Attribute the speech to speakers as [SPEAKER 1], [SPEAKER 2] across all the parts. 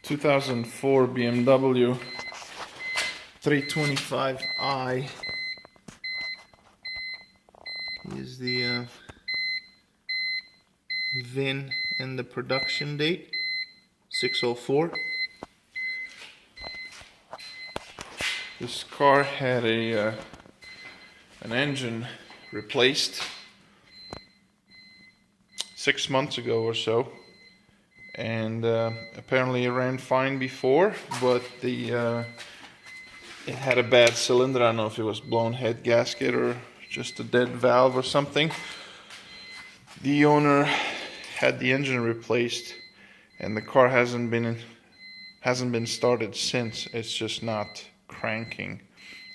[SPEAKER 1] 2004 BMW 325i. Here's the VIN and the production date, 604. This car had an engine replaced 6 months ago or so, and apparently it ran fine before, but it had a bad cylinder. I don't know if it was blown head gasket or just a dead valve or something. The owner had the engine replaced, and the car hasn't been started since. It's just not cranking.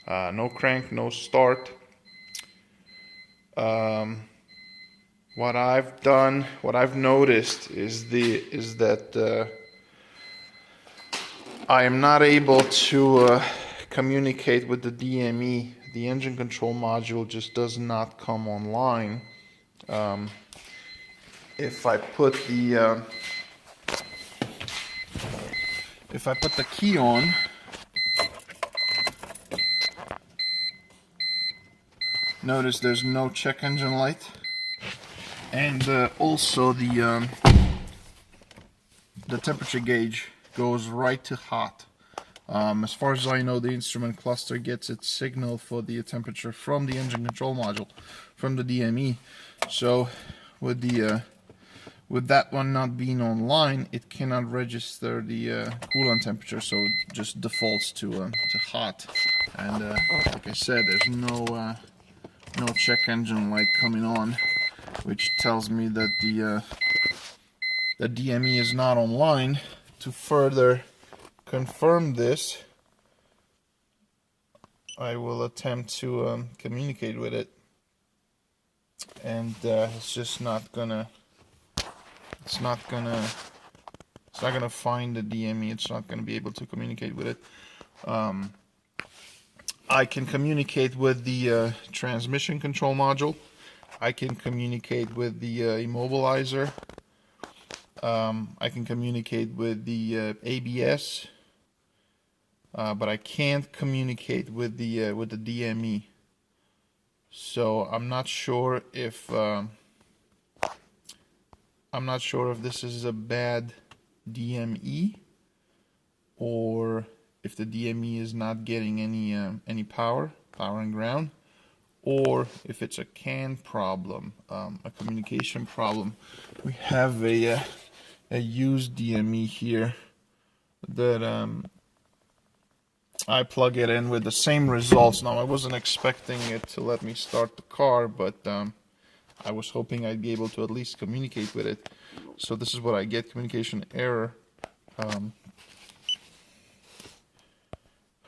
[SPEAKER 1] No crank, no start. What I've noticed is that I am not able to communicate with the DME. The engine control module just does not come online. If I put the key on, notice there's no check engine light, and also the temperature gauge goes right to hot. As far as I know, the instrument cluster gets its signal for the temperature from the engine control module, from the DME. So with that one not being online, it cannot register the coolant temperature, so it just defaults to hot. And like I said, there's no check engine light coming on, which tells me that the DME is not online. To further confirm this, I will attempt to communicate with it, and it's just not gonna find the DME. It's not gonna be able to communicate with it. I can communicate with the transmission control module. I can communicate with the immobilizer. I can communicate with the ABS, but I can't communicate with the DME. So I'm not sure if this is a bad DME, or if the DME is not getting any power and ground, or if it's a CAN problem, a communication problem. We have a used DME here that I plug it in with the same results. Now, I wasn't expecting it to let me start the car, but I was hoping I'd be able to at least communicate with it. So this is what I get: communication error.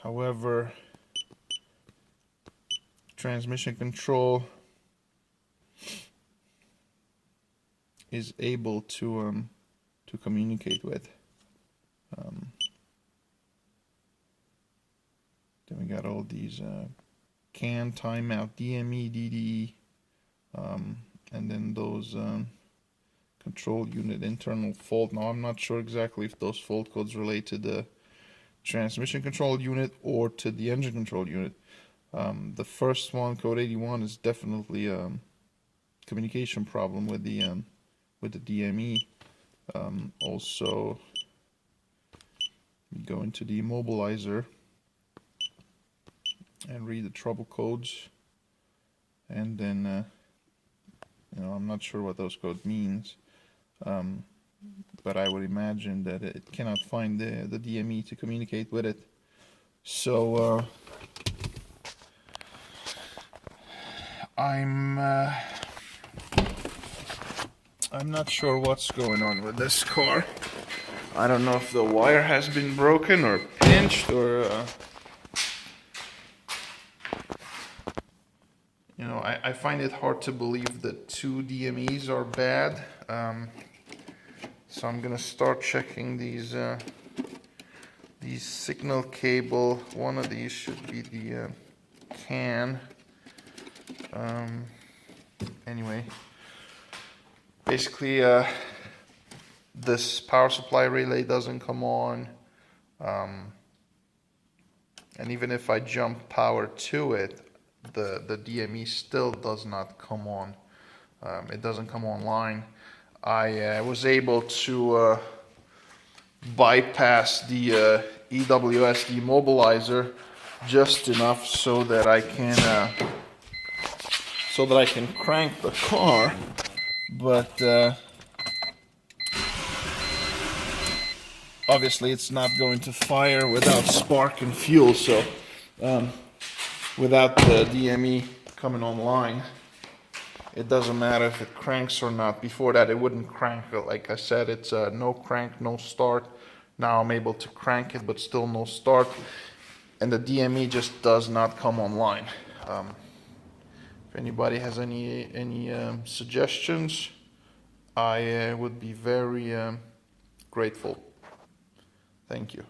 [SPEAKER 1] However, transmission control is able to communicate with. Then we got all these CAN, timeout, DME, DDE, and then those control unit internal fault. Now, I'm not sure exactly if those fault codes relate to the transmission control unit or to the engine control unit. The first one, code 81, is definitely a communication problem with the DME. Also, we go into the immobilizer and read the trouble codes, and then I'm not sure what those codes means, but I would imagine that it cannot find the DME to communicate with it. So I'm not sure what's going on with this car. I don't know if the wire has been broken or pinched, or I find it hard to believe that two DMEs are bad. So I'm gonna start checking these signal cable. One of these should be the CAN. Anyway, basically this power supply relay doesn't come on. And even if I jump power to it, the DME still does not come on. It doesn't come online. I was able to bypass the EWS demobilizer just enough so that I can crank the car, but obviously it's not going to fire without spark and fuel. So without the DME coming online, it doesn't matter if it cranks or not. Before that, it wouldn't crank. Like I said, it's no crank, no start. Now I'm able to crank it, but still no start. And the DME just does not come online. If anybody has any suggestions, I would be very grateful. Thank you.